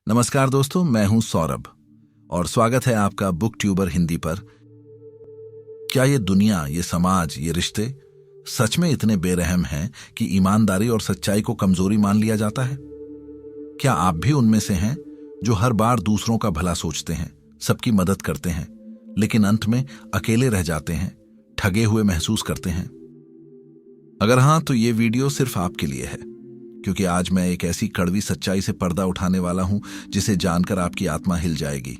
नमस्कार दोस्तों, मैं हूं सौरभ और स्वागत है आपका बुक ट्यूबर हिंदी पर। क्या ये दुनिया, ये समाज, ये रिश्ते सच में इतने बेरहम हैं कि ईमानदारी और सच्चाई को कमजोरी मान लिया जाता है? क्या आप भी उनमें से हैं जो हर बार दूसरों का भला सोचते हैं, सबकी मदद करते हैं, लेकिन अंत में अकेले रह जाते हैं, ठगे हुए महसूस करते हैं? अगर हाँ, तो ये वीडियो सिर्फ आपके लिए है, क्योंकि आज मैं एक ऐसी कड़वी सच्चाई से पर्दा उठाने वाला हूं जिसे जानकर आपकी आत्मा हिल जाएगी।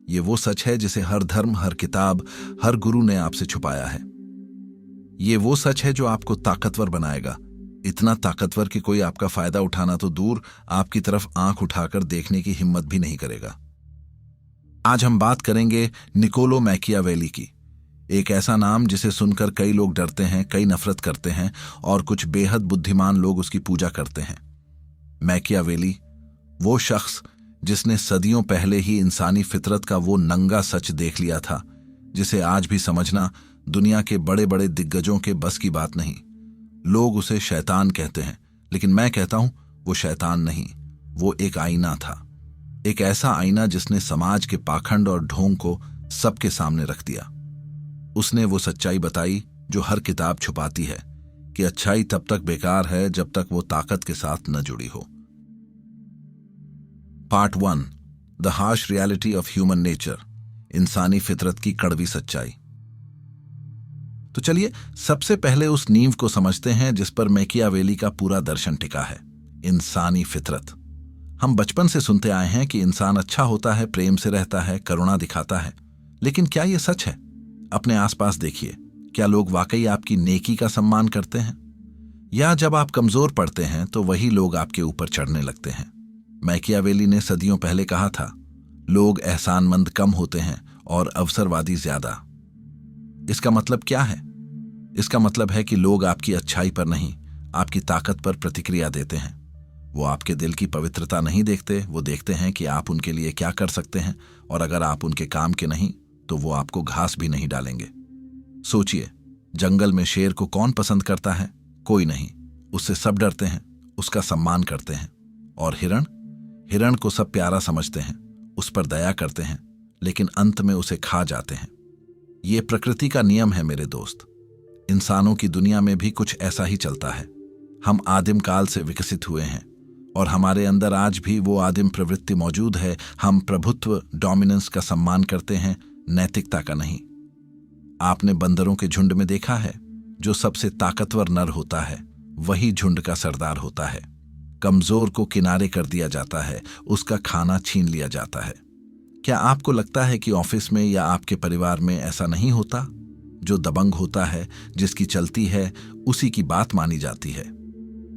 ये वो सच है जिसे हर धर्म, हर किताब, हर गुरु ने आपसे छुपाया है। ये वो सच है जो आपको ताकतवर बनाएगा, इतना ताकतवर कि कोई आपका फायदा उठाना तो दूर, आपकी तरफ आंख उठाकर देखने की हिम्मत भी नहीं करेगा। आज हम बात करेंगे निकोलो मैकियावेली की, एक ऐसा नाम जिसे सुनकर कई लोग डरते हैं, कई नफरत करते हैं और कुछ बेहद बुद्धिमान लोग उसकी पूजा करते हैं। मैकियावेली, वो शख्स जिसने सदियों पहले ही इंसानी फितरत का वो नंगा सच देख लिया था, जिसे आज भी समझना दुनिया के बड़े बड़े दिग्गजों के बस की बात नहीं। लोग उसे शैतान कहते हैं, लेकिन मैं कहता हूं वो शैतान नहीं, वो एक आईना था। एक ऐसा आईना जिसने समाज के पाखंड और ढोंग को सबके सामने रख दिया। उसने वो सच्चाई बताई जो हर किताब छुपाती है, कि अच्छाई तब तक बेकार है जब तक वो ताकत के साथ न जुड़ी हो। Part 1, the harsh reality of human nature, इंसानी फितरत की कड़वी सच्चाई। तो चलिए सबसे पहले उस नींव को समझते हैं जिस पर मैकियावेली का पूरा दर्शन टिका है, इंसानी फितरत। हम बचपन से सुनते आए हैं कि इंसान अच्छा होता है, प्रेम से रहता है, करुणा दिखाता है, लेकिन क्या यह सच है? अपने आसपास देखिए, क्या लोग वाकई आपकी नेकी का सम्मान करते हैं? या जब आप कमजोर पड़ते हैं तो वही लोग आपके ऊपर चढ़ने लगते हैं? मैकियावेली ने सदियों पहले कहा था, लोग एहसानमंद कम होते हैं और अवसरवादी ज्यादा। इसका मतलब क्या है? इसका मतलब है कि लोग आपकी अच्छाई पर नहीं, आपकी ताकत पर प्रतिक्रिया देते हैं। वो आपके दिल की पवित्रता नहीं देखते, वो देखते हैं कि आप उनके लिए क्या कर सकते हैं, और अगर आप उनके काम के नहीं तो वो आपको घास भी नहीं डालेंगे। सोचिए, जंगल में शेर को कौन पसंद करता है? कोई नहीं। उससे सब डरते हैं, उसका सम्मान करते हैं। और हिरण को सब प्यारा समझते हैं, उस पर दया करते हैं, लेकिन अंत में उसे खा जाते हैं। ये प्रकृति का नियम है मेरे दोस्त। इंसानों की दुनिया में भी कुछ ऐसा ही चलता है। हम आदिम काल से विकसित हुए हैं और हमारे अंदर आज भी वो आदिम प्रवृत्ति मौजूद है। हम प्रभुत्व, डोमिनेंस का सम्मान करते हैं, नैतिकता का नहीं। आपने बंदरों के झुंड में देखा है, जो सबसे ताकतवर नर होता है वही झुंड का सरदार होता है। कमजोर को किनारे कर दिया जाता है, उसका खाना छीन लिया जाता है। क्या आपको लगता है कि ऑफिस में या आपके परिवार में ऐसा नहीं होता? जो दबंग होता है, जिसकी चलती है, उसी की बात मानी जाती है।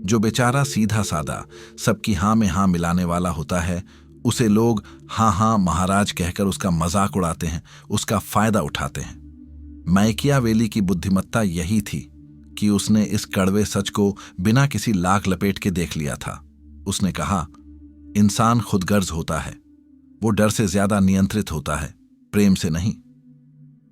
जो बेचारा सीधा सादा, सबकी हाँ में हाँ मिलाने वाला होता है, उसे लोग हाँ हाँ महाराज कहकर उसका मजाक उड़ाते हैं, उसका फायदा उठाते हैं। मैकियावेली की बुद्धिमत्ता यही थी कि उसने इस कड़वे सच को बिना किसी लाख लपेट के देख लिया था। उसने कहा, इंसान खुदगर्ज होता है, वो डर से ज्यादा नियंत्रित होता है, प्रेम से नहीं।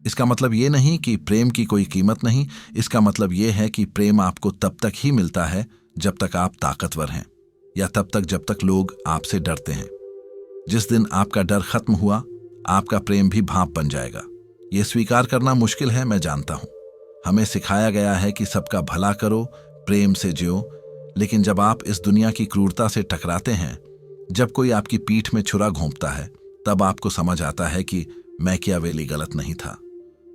इसका मतलब ये नहीं कि प्रेम की कोई कीमत नहीं, इसका मतलब ये है कि प्रेम आपको तब तक ही मिलता है जब तक आप ताकतवर हैं, या तब तक जब तक लोग आपसे डरते हैं। जिस दिन आपका डर खत्म हुआ, आपका प्रेम भी भाप बन जाएगा। यह स्वीकार करना मुश्किल है, मैं जानता हूं। हमें सिखाया गया है कि सबका भला करो, प्रेम से जियो, लेकिन जब आप इस दुनिया की क्रूरता से टकराते हैं, जब कोई आपकी पीठ में छुरा घोंपता है, तब आपको समझ आता है कि मैकियावेली गलत नहीं था,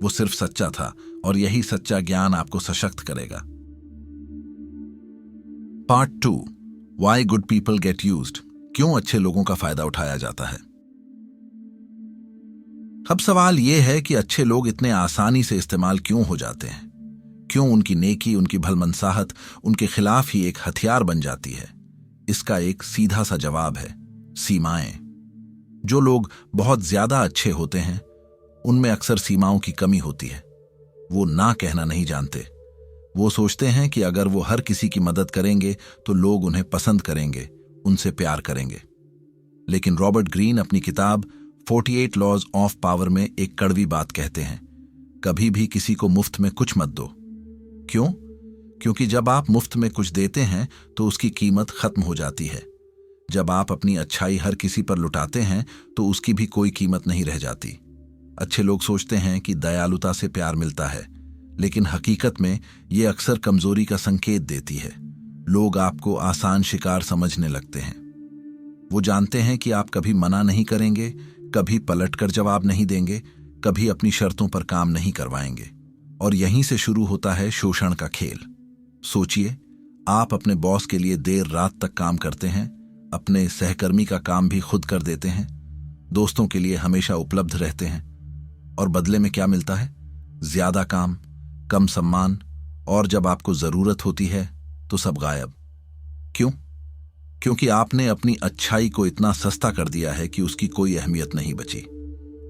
वो सिर्फ सच्चा था, और यही सच्चा ज्ञान आपको सशक्त करेगा। Part 2, why good people get used, क्यों अच्छे लोगों का फायदा उठाया जाता है। अब सवाल यह है कि अच्छे लोग इतने आसानी से इस्तेमाल क्यों हो जाते हैं? क्यों उनकी नेकी, उनकी भलमनसाहत उनके खिलाफ ही एक हथियार बन जाती है? इसका एक सीधा सा जवाब है, सीमाएं। जो लोग बहुत ज्यादा अच्छे होते हैं, उनमें अक्सर सीमाओं की कमी होती है। वो ना कहना नहीं जानते। वो सोचते हैं कि अगर वो हर किसी की मदद करेंगे तो लोग उन्हें पसंद करेंगे, उनसे प्यार करेंगे। लेकिन रॉबर्ट ग्रीन अपनी किताब 48 लॉज ऑफ पावर में एक कड़वी बात कहते हैं, कभी भी किसी को मुफ्त में कुछ मत दो। क्यों? क्योंकि जब आप मुफ्त में कुछ देते हैं तो उसकी कीमत खत्म हो जाती है। जब आप अपनी अच्छाई हर किसी पर लुटाते हैं तो उसकी भी कोई कीमत नहीं रह जाती। अच्छे लोग सोचते हैं कि दयालुता से प्यार मिलता है, लेकिन हकीकत में ये अक्सर कमजोरी का संकेत देती है। लोग आपको आसान शिकार समझने लगते हैं। वो जानते हैं कि आप कभी मना नहीं करेंगे, कभी पलटकर जवाब नहीं देंगे, कभी अपनी शर्तों पर काम नहीं करवाएंगे। और यहीं से शुरू होता है शोषण का खेल। सोचिए, आप अपने बॉस के लिए देर रात तक काम करते हैं, अपने सहकर्मी का काम भी खुद कर देते हैं, दोस्तों के लिए हमेशा उपलब्ध रहते हैं, और बदले में क्या मिलता है? ज्यादा काम, कम सम्मान, और जब आपको जरूरत होती है तो सब गायब। क्यों? क्योंकि आपने अपनी अच्छाई को इतना सस्ता कर दिया है कि उसकी कोई अहमियत नहीं बची।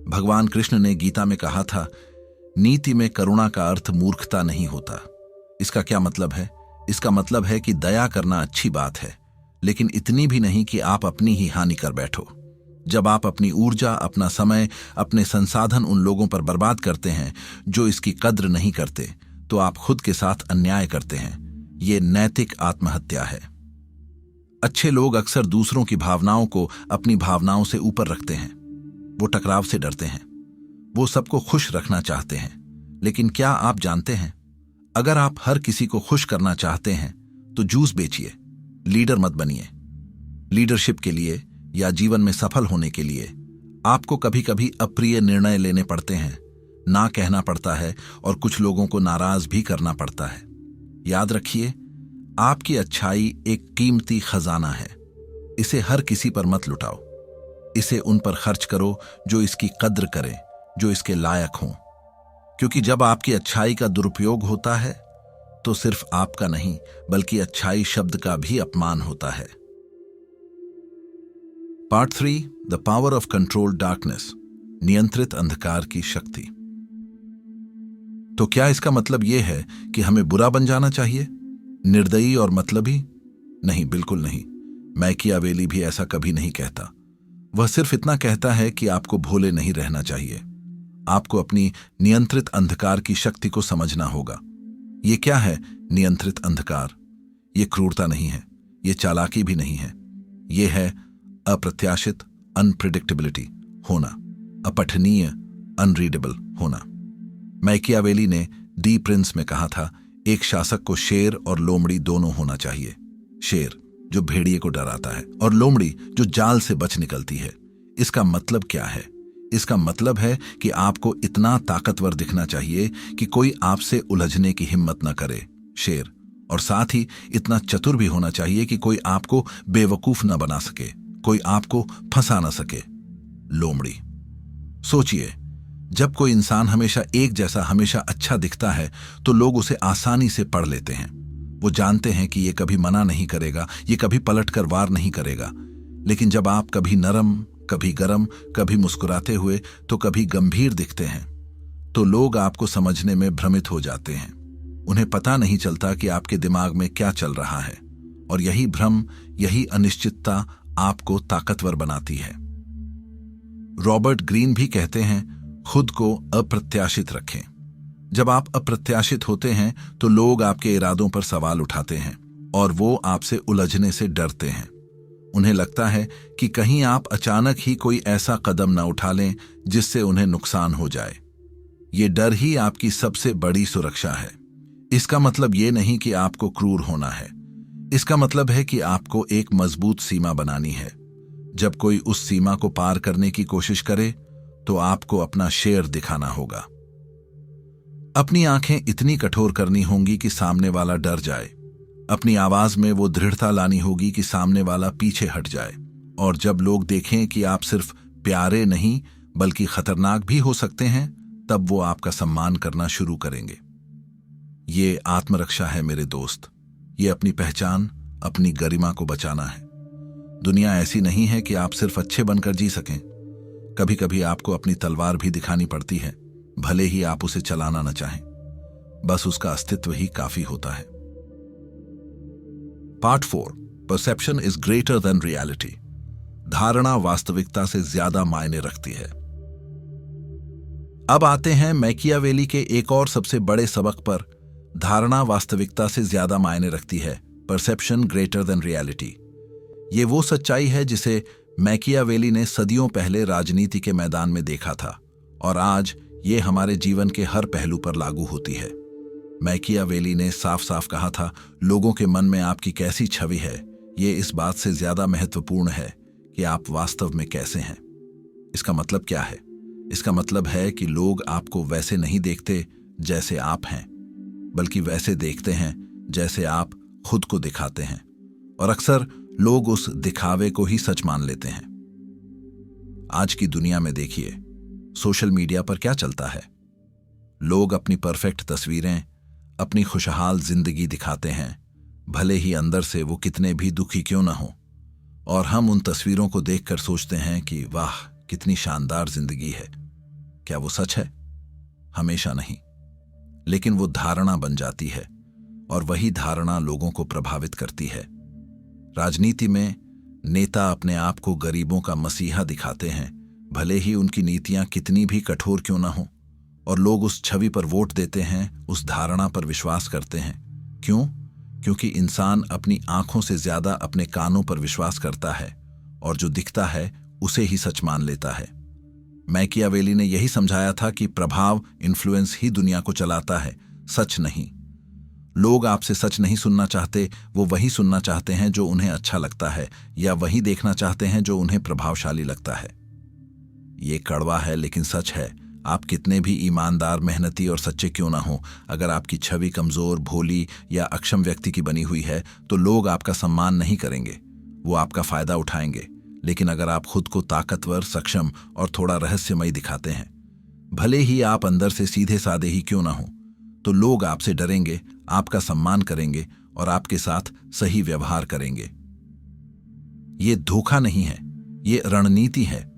भगवान कृष्ण ने गीता में कहा था, नीति में करुणा का अर्थ मूर्खता नहीं होता। इसका क्या मतलब है? इसका मतलब है कि दया करना अच्छी बात है, लेकिन इतनी भी नहीं कि आप अपनी ही हानि कर बैठो। जब आप अपनी ऊर्जा, अपना समय, अपने संसाधन उन लोगों पर बर्बाद करते हैं जो इसकी कद्र नहीं करते, तो आप खुद के साथ अन्याय करते हैं। ये नैतिक आत्महत्या है। अच्छे लोग अक्सर दूसरों की भावनाओं को अपनी भावनाओं से ऊपर रखते हैं। वो टकराव से डरते हैं, वो सबको खुश रखना चाहते हैं। लेकिन क्या आप जानते हैं, अगर आप हर किसी को खुश करना चाहते हैं तो जूस बेचिए, लीडर मत बनिए। लीडरशिप के लिए या जीवन में सफल होने के लिए आपको कभी कभी अप्रिय निर्णय लेने पड़ते हैं, ना कहना पड़ता है, और कुछ लोगों को नाराज भी करना पड़ता है। याद रखिए, आपकी अच्छाई एक कीमती खजाना है। इसे हर किसी पर मत लुटाओ। इसे उन पर खर्च करो जो इसकी कद्र करें, जो इसके लायक हों। क्योंकि जब आपकी अच्छाई का दुरुपयोग होता है तो सिर्फ आपका नहीं, बल्कि अच्छाई शब्द का भी अपमान होता है। Part 3, the power of controlled darkness, नियंत्रित अंधकार की शक्ति। तो क्या इसका मतलब यह है कि हमें बुरा बन जाना चाहिए, निर्दयी और मतलबी? नहीं, बिल्कुल नहीं। मैकियावेली भी ऐसा कभी नहीं कहता। वह सिर्फ इतना कहता है कि आपको भोले नहीं रहना चाहिए। आपको अपनी नियंत्रित अंधकार की शक्ति को समझना होगा। ये क्या है नियंत्रित अंधकार? ये क्रूरता नहीं है, ये चालाकी भी नहीं है। ये है अप्रत्याशित, अनप्रिडिक्टेबिलिटी होना, अपठनीय, अनरीडेबल होना। मैकियावेली ने डी प्रिंस में कहा था, एक शासक को शेर और लोमड़ी दोनों होना चाहिए। शेर जो भेड़िए को डराता है, और लोमड़ी जो जाल से बच निकलती है। इसका मतलब क्या है? इसका मतलब है कि आपको इतना ताकतवर दिखना चाहिए कि कोई आपसे उलझने की हिम्मत न करे, शेर, और साथ ही इतना चतुर भी होना चाहिए कि कोई आपको बेवकूफ न बना सके, कोई आपको फंसा न सके, लोमड़ी। सोचिए, जब कोई इंसान हमेशा एक जैसा, हमेशा अच्छा दिखता है तो लोग उसे आसानी से पढ़ लेते हैं। वो जानते हैं कि ये कभी मना नहीं करेगा, ये कभी पलटकर वार नहीं करेगा। लेकिन जब आप कभी नरम, कभी गरम, कभी मुस्कुराते हुए तो कभी गंभीर दिखते हैं, तो लोग आपको समझने में भ्रमित हो जाते हैं। उन्हें पता नहीं चलता कि आपके दिमाग में क्या चल रहा है, और यही भ्रम, यही अनिश्चितता आपको ताकतवर बनाती है। रॉबर्ट ग्रीन भी कहते हैं, खुद को अप्रत्याशित रखें। जब आप अप्रत्याशित होते हैं तो लोग आपके इरादों पर सवाल उठाते हैं, और वो आपसे उलझने से डरते हैं। उन्हें लगता है कि कहीं आप अचानक ही कोई ऐसा कदम न उठा लें जिससे उन्हें नुकसान हो जाए। ये डर ही आपकी सबसे बड़ी सुरक्षा है। इसका मतलब ये नहीं कि आपको क्रूर होना है। इसका मतलब है कि आपको एक मजबूत सीमा बनानी है। जब कोई उस सीमा को पार करने की कोशिश करे तो आपको अपना शेर दिखाना होगा। अपनी आंखें इतनी कठोर करनी होंगी कि सामने वाला डर जाए। अपनी आवाज में वो दृढ़ता लानी होगी कि सामने वाला पीछे हट जाए। और जब लोग देखें कि आप सिर्फ प्यारे नहीं बल्कि खतरनाक भी हो सकते हैं, तब वो आपका सम्मान करना शुरू करेंगे। ये आत्मरक्षा है मेरे दोस्त। ये अपनी पहचान, अपनी गरिमा को बचाना है। दुनिया ऐसी नहीं है कि आप सिर्फ अच्छे बनकर जी सकें। कभी कभी आपको अपनी तलवार भी दिखानी पड़ती है, भले ही आप उसे चलाना न चाहें। बस उसका अस्तित्व ही काफी होता है। Part 4, perception is greater than reality. धारणा वास्तविकता से ज्यादा मायने रखती है। अब आते हैं मैकियावेली के एक और सबसे बड़े सबक पर। धारणा वास्तविकता से ज्यादा मायने रखती है, परसेप्शन ग्रेटर देन रियलिटी। ये वो सच्चाई है जिसे मैकियावेली ने सदियों पहले राजनीति के मैदान में देखा था और आज ये हमारे जीवन के हर पहलू पर लागू होती है। मैकियावेली ने साफ साफ कहा था, लोगों के मन में आपकी कैसी छवि है ये इस बात से ज्यादा महत्वपूर्ण है कि आप वास्तव में कैसे हैं। इसका मतलब क्या है? इसका मतलब है कि लोग आपको वैसे नहीं देखते जैसे आप हैं, बल्कि वैसे देखते हैं जैसे आप खुद को दिखाते हैं। और अक्सर लोग उस दिखावे को ही सच मान लेते हैं। आज की दुनिया में देखिए, सोशल मीडिया पर क्या चलता है। लोग अपनी परफेक्ट तस्वीरें, अपनी खुशहाल जिंदगी दिखाते हैं, भले ही अंदर से वो कितने भी दुखी क्यों ना हो। और हम उन तस्वीरों को देखकर सोचते हैं कि वाह, कितनी शानदार जिंदगी है। क्या वो सच है? हमेशा नहीं, लेकिन वो धारणा बन जाती है और वही धारणा लोगों को प्रभावित करती है। राजनीति में नेता अपने आप को गरीबों का मसीहा दिखाते हैं, भले ही उनकी नीतियां कितनी भी कठोर क्यों ना हो, और लोग उस छवि पर वोट देते हैं, उस धारणा पर विश्वास करते हैं। क्यों? क्योंकि इंसान अपनी आंखों से ज्यादा अपने कानों पर विश्वास करता है और जो दिखता है उसे ही सच मान लेता है। मैकियावेली ने यही समझाया था कि प्रभाव, इन्फ्लुएंस ही दुनिया को चलाता है, सच नहीं। लोग आपसे सच नहीं सुनना चाहते, वो वही सुनना चाहते हैं जो उन्हें अच्छा लगता है, या वही देखना चाहते हैं जो उन्हें प्रभावशाली लगता है। ये कड़वा है लेकिन सच है। आप कितने भी ईमानदार, मेहनती और सच्चे क्यों ना हो, अगर आपकी छवि कमजोर, भोली या अक्षम व्यक्ति की बनी हुई है तो लोग आपका सम्मान नहीं करेंगे, वो आपका फायदा उठाएंगे। लेकिन अगर आप खुद को ताकतवर, सक्षम और थोड़ा रहस्यमयी दिखाते हैं, भले ही आप अंदर से सीधे साधे ही क्यों ना हो, तो लोग आपसे डरेंगे, आपका सम्मान करेंगे और आपके साथ सही व्यवहार करेंगे। ये धोखा नहीं है, ये रणनीति है।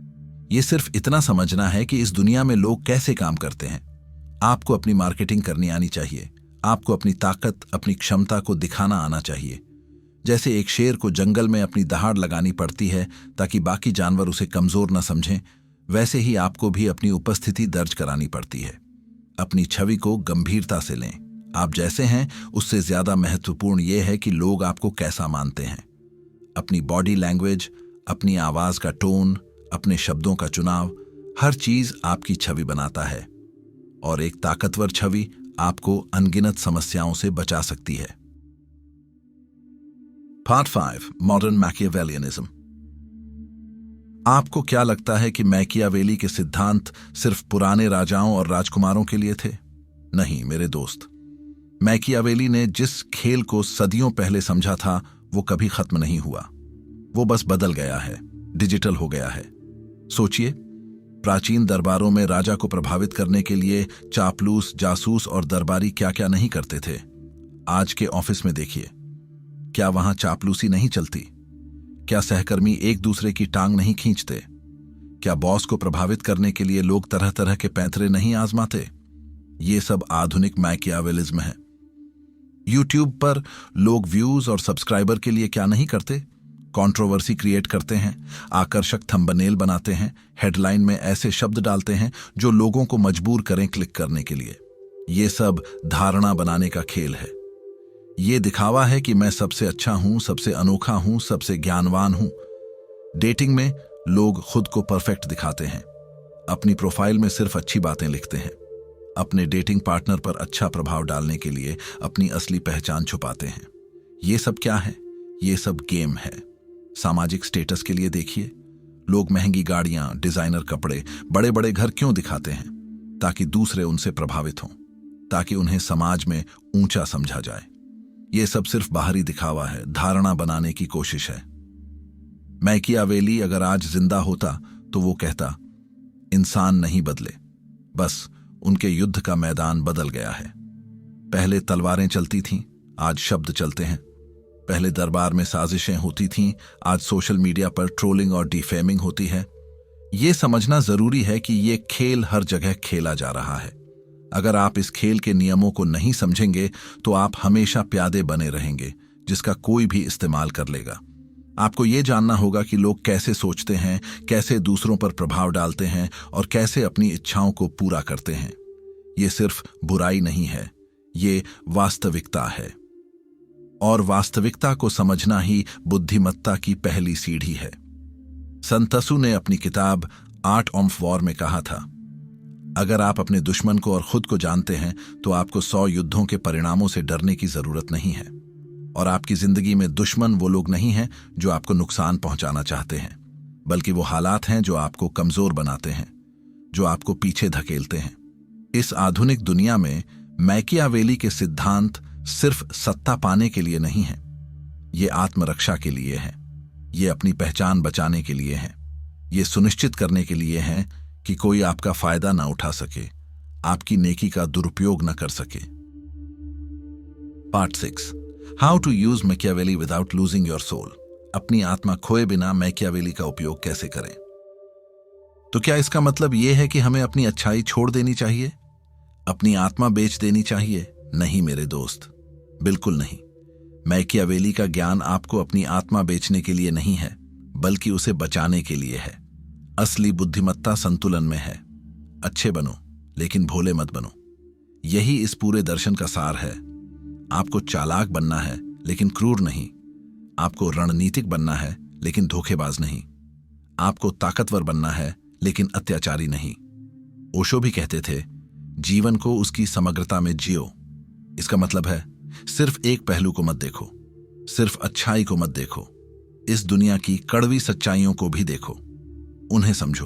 ये सिर्फ इतना समझना है कि इस दुनिया में लोग कैसे काम करते हैं। आपको अपनी मार्केटिंग करनी आनी चाहिए, आपको अपनी ताकत, अपनी क्षमता को दिखाना आना चाहिए। जैसे एक शेर को जंगल में अपनी दहाड़ लगानी पड़ती है ताकि बाकी जानवर उसे कमजोर न समझें, वैसे ही आपको भी अपनी उपस्थिति दर्ज करानी पड़ती है। अपनी छवि को गंभीरता से लें। आप जैसे हैं उससे ज्यादा महत्वपूर्ण यह है कि लोग आपको कैसा मानते हैं। अपनी बॉडी लैंग्वेज, अपनी आवाज का टोन, अपने शब्दों का चुनाव, हर चीज आपकी छवि बनाता है। और एक ताकतवर छवि आपको अनगिनत समस्याओं से बचा सकती है। Part 5, modern Machiavellianism. आपको क्या लगता है कि मैकियावेली के सिद्धांत सिर्फ पुराने राजाओं और राजकुमारों के लिए थे? नहीं मेरे दोस्त, मैकियावेली ने जिस खेल को सदियों पहले समझा था वो कभी खत्म नहीं हुआ। वो बस बदल गया है, डिजिटल हो गया है। सोचिए, प्राचीन दरबारों में राजा को प्रभावित करने के लिए चापलूस, जासूस और दरबारी क्या क्या नहीं करते थे। आज के ऑफिस में देखिए, क्या वहां चापलूसी नहीं चलती? क्या सहकर्मी एक दूसरे की टांग नहीं खींचते? क्या बॉस को प्रभावित करने के लिए लोग तरह तरह के पैंतरे नहीं आजमाते? ये सब आधुनिक मैकियावेलिज्म है। यूट्यूब पर लोग व्यूज और सब्सक्राइबर के लिए क्या नहीं करते? कंट्रोवर्सी क्रिएट करते हैं, आकर्षक थंबनेल बनाते हैं, हेडलाइन में ऐसे शब्द डालते हैं जो लोगों को मजबूर करें क्लिक करने के लिए। ये सब धारणा बनाने का खेल है। ये दिखावा है कि मैं सबसे अच्छा हूं, सबसे अनोखा हूं, सबसे ज्ञानवान हूं। डेटिंग में लोग खुद को परफेक्ट दिखाते हैं, अपनी प्रोफाइल में सिर्फ अच्छी बातें लिखते हैं, अपने डेटिंग पार्टनर पर अच्छा प्रभाव डालने के लिए अपनी असली पहचान छुपाते हैं। ये सब क्या है? ये सब गेम है। सामाजिक स्टेटस के लिए देखिए, लोग महंगी गाड़ियां, डिजाइनर कपड़े, बड़े बड़े घर क्यों दिखाते हैं? ताकि दूसरे उनसे प्रभावित हों, ताकि उन्हें समाज में ऊंचा समझा जाए। ये सब सिर्फ बाहरी दिखावा है, धारणा बनाने की कोशिश है। मैकियावेली अगर आज जिंदा होता तो वो कहता, इंसान नहीं बदले, बस उनके युद्ध का मैदान बदल गया है। पहले तलवारें चलती थीं, आज शब्द चलते हैं। पहले दरबार में साजिशें होती थीं, आज सोशल मीडिया पर ट्रोलिंग और डिफेमिंग होती है। ये समझना जरूरी है कि ये खेल हर जगह खेला जा रहा है। अगर आप इस खेल के नियमों को नहीं समझेंगे तो आप हमेशा प्यादे बने रहेंगे, जिसका कोई भी इस्तेमाल कर लेगा। आपको ये जानना होगा कि लोग कैसे सोचते हैं, कैसे दूसरों पर प्रभाव डालते हैं और कैसे अपनी इच्छाओं को पूरा करते हैं। ये सिर्फ बुराई नहीं है, ये वास्तविकता है। और वास्तविकता को समझना ही बुद्धिमत्ता की पहली सीढ़ी है। सन त्सू ने अपनी किताब आर्ट ऑफ वॉर में कहा था, अगर आप अपने दुश्मन को और खुद को जानते हैं तो आपको 100 युद्धों के परिणामों से डरने की जरूरत नहीं है। और आपकी जिंदगी में दुश्मन वो लोग नहीं हैं जो आपको नुकसान पहुंचाना चाहते हैं, बल्कि वो हालात हैं जो आपको कमजोर बनाते हैं, जो आपको पीछे धकेलते हैं। इस आधुनिक दुनिया में मैकियावेली के सिद्धांत सिर्फ सत्ता पाने के लिए नहीं हैं, ये आत्मरक्षा के लिए हैं, ये अपनी पहचान बचाने के लिए हैं, ये सुनिश्चित करने के लिए हैं कि कोई आपका फायदा ना उठा सके, आपकी नेकी का दुरुपयोग न कर सके। Part 6, how to use Machiavelli without losing your soul. अपनी आत्मा खोए बिना मैकियावेली का उपयोग कैसे करें। तो क्या इसका मतलब यह है कि हमें अपनी अच्छाई छोड़ देनी चाहिए, अपनी आत्मा बेच देनी चाहिए? नहीं मेरे दोस्त, बिल्कुल नहीं। मैकियावेली का ज्ञान आपको अपनी आत्मा बेचने के लिए नहीं है, बल्कि उसे बचाने के लिए है। असली बुद्धिमत्ता संतुलन में है। अच्छे बनो लेकिन भोले मत बनो। यही इस पूरे दर्शन का सार है। आपको चालाक बनना है लेकिन क्रूर नहीं। आपको रणनीतिक बनना है लेकिन धोखेबाज नहीं। आपको ताकतवर बनना है लेकिन अत्याचारी नहीं। ओशो भी कहते थे, जीवन को उसकी समग्रता में जियो। इसका मतलब है सिर्फ एक पहलू को मत देखो, सिर्फ अच्छाई को मत देखो। इस दुनिया की कड़वी सच्चाइयों को भी देखो, उन्हें समझो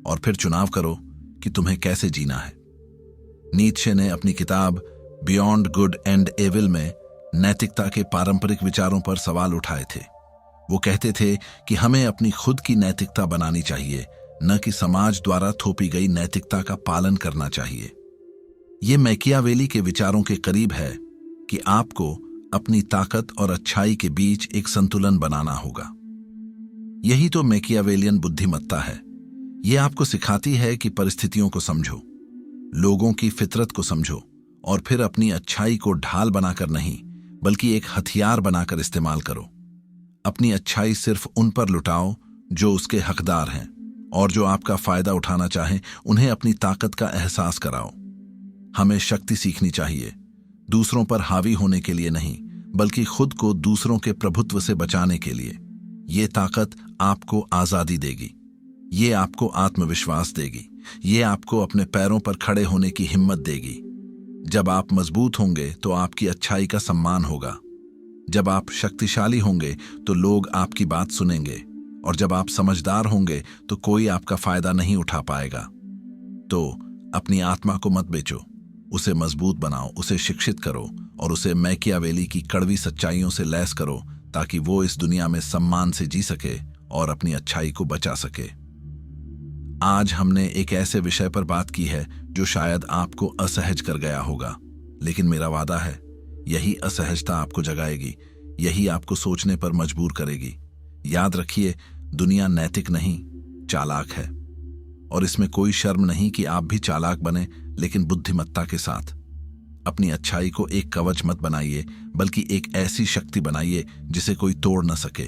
और फिर चुनाव करो कि तुम्हें कैसे जीना है। नीत्शे ने अपनी किताब बियॉन्ड गुड एंड एविल में नैतिकता के पारंपरिक विचारों पर सवाल उठाए थे। वो कहते थे कि हमें अपनी खुद की नैतिकता बनानी चाहिए, न कि समाज द्वारा थोपी गई नैतिकता का पालन करना चाहिए। ये मैकियावेली के विचारों के करीब है कि आपको अपनी ताकत और अच्छाई के बीच एक संतुलन बनाना होगा। यही तो मैकियावेलियन बुद्धिमत्ता है। यह आपको सिखाती है कि परिस्थितियों को समझो, लोगों की फितरत को समझो और फिर अपनी अच्छाई को ढाल बनाकर नहीं, बल्कि एक हथियार बनाकर इस्तेमाल करो। अपनी अच्छाई सिर्फ उन पर लुटाओ जो उसके हकदार हैं, और जो आपका फायदा उठाना चाहें उन्हें अपनी ताकत का एहसास कराओ। हमें शक्ति सीखनी चाहिए, दूसरों पर हावी होने के लिए नहीं, बल्कि खुद को दूसरों के प्रभुत्व से बचाने के लिए। ये ताकत आपको आजादी देगी, ये आपको आत्मविश्वास देगी, ये आपको अपने पैरों पर खड़े होने की हिम्मत देगी। जब आप मजबूत होंगे तो आपकी अच्छाई का सम्मान होगा। जब आप शक्तिशाली होंगे तो लोग आपकी बात सुनेंगे, और जब आप समझदार होंगे तो कोई आपका फायदा नहीं उठा पाएगा। तो अपनी आत्मा को मत बेचो, उसे मजबूत बनाओ, उसे शिक्षित करो और उसे मैकियावेली की कड़वी सच्चाइयों से लैस करो, ताकि वो इस दुनिया में सम्मान से जी सके और अपनी अच्छाई को बचा सके। आज हमने एक ऐसे विषय पर बात की है जो शायद आपको असहज कर गया होगा, लेकिन मेरा वादा है यही असहजता आपको जगाएगी, यही आपको सोचने पर मजबूर करेगी। याद रखिए, दुनिया नैतिक नहीं, चालाक है, और इसमें कोई शर्म नहीं कि आप भी चालाक बने, लेकिन बुद्धिमत्ता के साथ। अपनी अच्छाई को एक कवच मत बनाइए, बल्कि एक ऐसी शक्ति बनाइए जिसे कोई तोड़ न सके।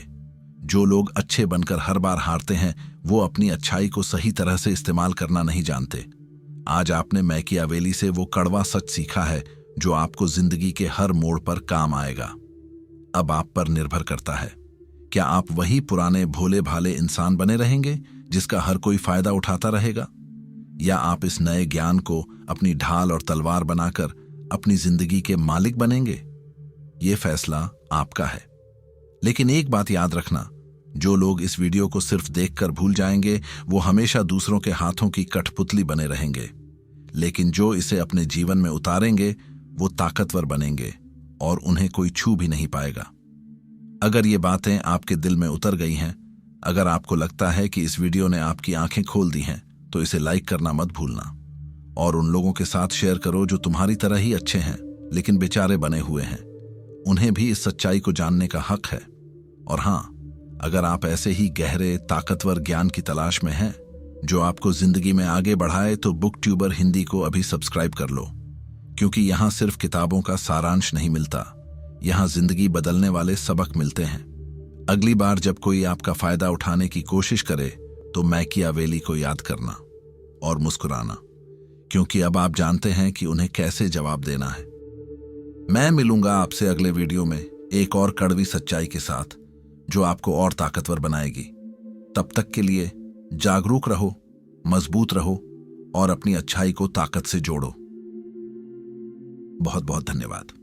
जो लोग अच्छे बनकर हर बार हारते हैं, वो अपनी अच्छाई को सही तरह से इस्तेमाल करना नहीं जानते। आज आपने मैकियावेली से वो कड़वा सच सीखा है जो आपको जिंदगी के हर मोड़ पर काम आएगा। अब आप पर निर्भर करता है, क्या आप वही पुराने भोले भाले इंसान बने रहेंगे जिसका हर कोई फायदा उठाता रहेगा, या आप इस नए ज्ञान को अपनी ढाल और तलवार बनाकर अपनी जिंदगी के मालिक बनेंगे? ये फैसला आपका है। लेकिन एक बात याद रखना, जो लोग इस वीडियो को सिर्फ देखकर भूल जाएंगे वो हमेशा दूसरों के हाथों की कठपुतली बने रहेंगे, लेकिन जो इसे अपने जीवन में उतारेंगे वो ताकतवर बनेंगे और उन्हें कोई छू भी नहीं पाएगा। अगर ये बातें आपके दिल में उतर गई हैं, अगर आपको लगता है कि इस वीडियो ने आपकी आंखें खोल दी हैं, तो इसे लाइक करना मत भूलना और उन लोगों के साथ शेयर करो जो तुम्हारी तरह ही अच्छे हैं लेकिन बेचारे बने हुए हैं। उन्हें भी इस सच्चाई को जानने का हक है। और हाँ, अगर आप ऐसे ही गहरे ताकतवर ज्ञान की तलाश में हैं जो आपको जिंदगी में आगे बढ़ाए, तो बुक ट्यूबर हिंदी को अभी सब्सक्राइब कर लो, क्योंकि यहाँ सिर्फ किताबों का सारांश नहीं मिलता, यहाँ जिंदगी बदलने वाले सबक मिलते हैं। अगली बार जब कोई आपका फायदा उठाने की कोशिश करे तो मैकियावेली को याद करना और मुस्कुराना, क्योंकि अब आप जानते हैं कि उन्हें कैसे जवाब देना है। मैं मिलूंगा आपसे अगले वीडियो में एक और कड़वी सच्चाई के साथ जो आपको और ताकतवर बनाएगी। तब तक के लिए जागरूक रहो, मजबूत रहो और अपनी अच्छाई को ताकत से जोड़ो। बहुत बहुत धन्यवाद।